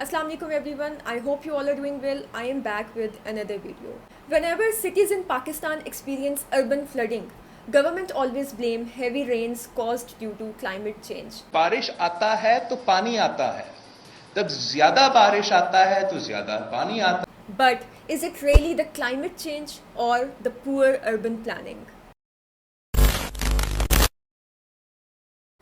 Assalamu alaikum everyone. I hope you all are doing well. I am back with another video. Whenever cities in Pakistan experience urban flooding, government always blame heavy rains caused due to climate change. बारिश आता है तो पानी आता है, जब ज्यादा बारिश आता है तो ज्यादा पानी आता है। But is it really the climate change or the poor urban planning?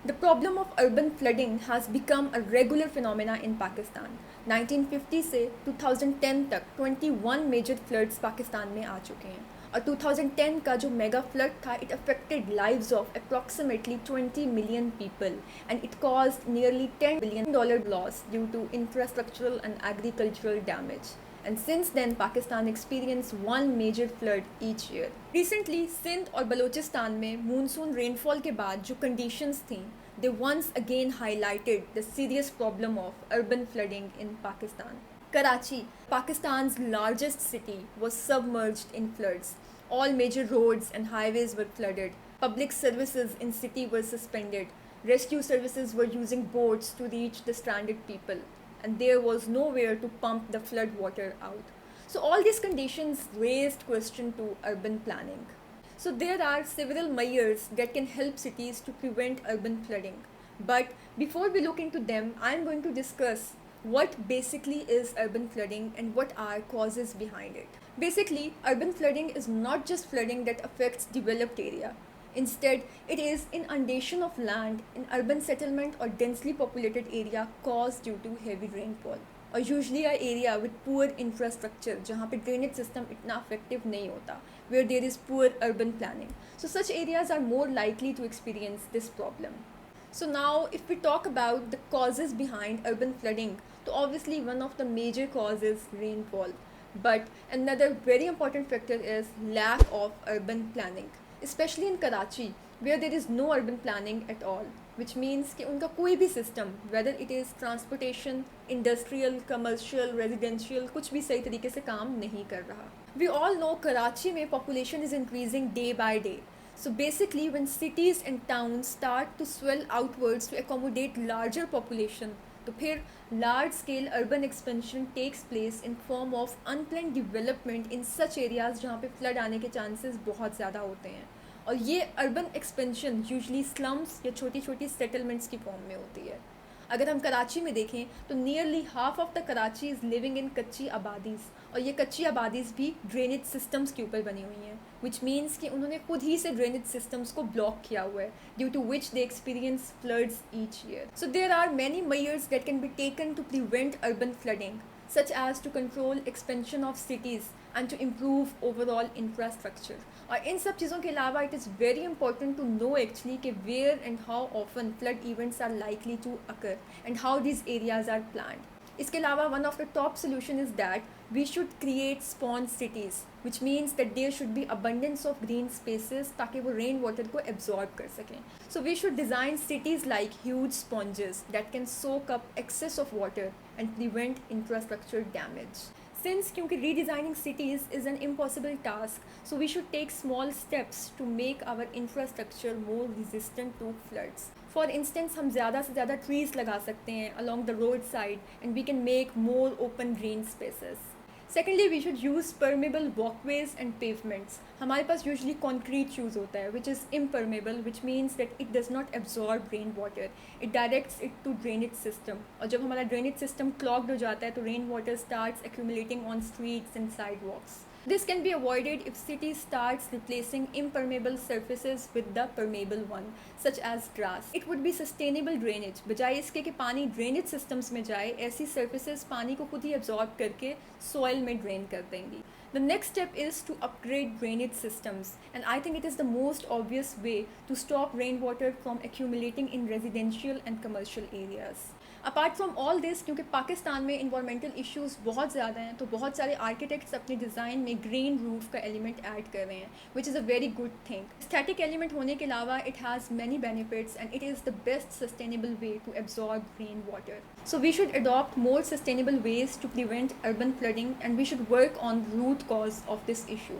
The problem of urban flooding has become a regular phenomena in Pakistan. 1950 से 2010 तक 21 major floods पाकिस्तान में आ चुके हैं और 2010 का जो मेगा फ्लड था it affected lives of approximately 20 million people and it caused nearly $10 billion loss due to infrastructural and agricultural damage. And since then, Pakistan experienced one major flood each year. Recently, Sindh और बलोचिस्तान में monsoon rainfall के बाद जो conditions थी, they once again highlighted the serious problem of urban flooding in Pakistan. Karachi, Pakistan's largest city, was submerged in floods. All major roads and highways were flooded. Public services in city were suspended. Rescue services were using boats to reach the stranded people. And there was nowhere to pump the flood water out. So all these conditions raised question to urban planning. So there are several measures that can help cities to prevent urban flooding. But before we look into them, I am going to discuss what basically is urban flooding and what are causes behind it. Basically, urban flooding is not just flooding that affects developed area. Instead, it is inundation of land in urban settlement or densely populated area caused due to heavy rainfall. और usually a area with poor infrastructure जहाँ पे drainage system इतना effective नहीं होता, where there is poor urban planning. So such areas are more likely to experience this problem. So now if we talk about the causes behind urban flooding, so obviously one of the major causes is rainfall. But another very important factor is lack of urban planning. Especially in Karachi, where there is no urban planning at all, which means कि उनका कोई भी system, whether it is transportation, industrial, commercial, residential, कुछ भी सही तरीके से काम नहीं कर रहा. We all know Karachi में population is increasing day by day. So basically, when cities and towns start to swell outwards to accommodate larger population, तो फिर large scale urban expansion takes place in form of unplanned development in such areas जहाँ पे flood आने के chances बहुत ज़्यादा होते हैं और ये urban expansion usually slums या छोटी छोटी settlements की form में होती है. अगर हम कराची में देखें तो nearly half of the Karachi is living in कच्ची आबादीज़ और ये कच्ची आबादीज़ भी ड्रेनेज सिस्टम्स के ऊपर बनी हुई हैं विच मीन्स कि उन्होंने खुद ही से ड्रेनेज सिस्टम्स को ब्लॉक किया हुआ है due to which they experience floods each year. So there are many measures that can be taken to prevent urban flooding such as to control expansion of cities and to improve overall infrastructure. और इन सब चीज़ों के अलावा it is very important to know actually कि where and how often flood events are likely to occur and how these areas are planned. इसके अलावा one of the top solution is that we should create sponge cities, which means that there should be abundance of green spaces ताकि वो rain water को absorb कर सकें. So we should design cities like huge sponges that can soak up excess of water and prevent infrastructure damage. Since क्योंकि redesigning cities is an impossible task, so we should take small steps to make our infrastructure more resistant to floods. For instance, हम ज़्यादा से ज़्यादा trees लगा सकते हैं along the roadside and we can make more open green spaces. Secondly, we should use permeable walkways and pavements. हमारे पास usually concrete use होता है which is impermeable, which means that it does not absorb rain water. It directs it to drainage system. और जब हमारा drainage system clogged हो जाता है तो rain water starts accumulating on streets and sidewalks. This can be avoided if city starts replacing impermeable surfaces with the permeable one, such as grass. It would be sustainable drainage. बजाय इसके कि पानी drainage systems में जाए, ऐसी surfaces पानी को खुद ही absorb करके soil में drain कर देंगी. The next step is to upgrade drainage systems, and I think it is the most obvious way to stop rainwater from accumulating in residential and commercial areas. Apart from all this, क्योंकि पाकिस्तान में environmental issues बहुत ज़्यादा हैं तो बहुत सारे architects अपने design में ग्रीन रूफ का एलिमेंट ऐड कर रहे हैं which is a very good thing. Static element होने के अलावा it has many benefits and it is the best sustainable way to absorb rain water. So we should adopt more sustainable ways to prevent urban flooding and we should work on root cause of this issue.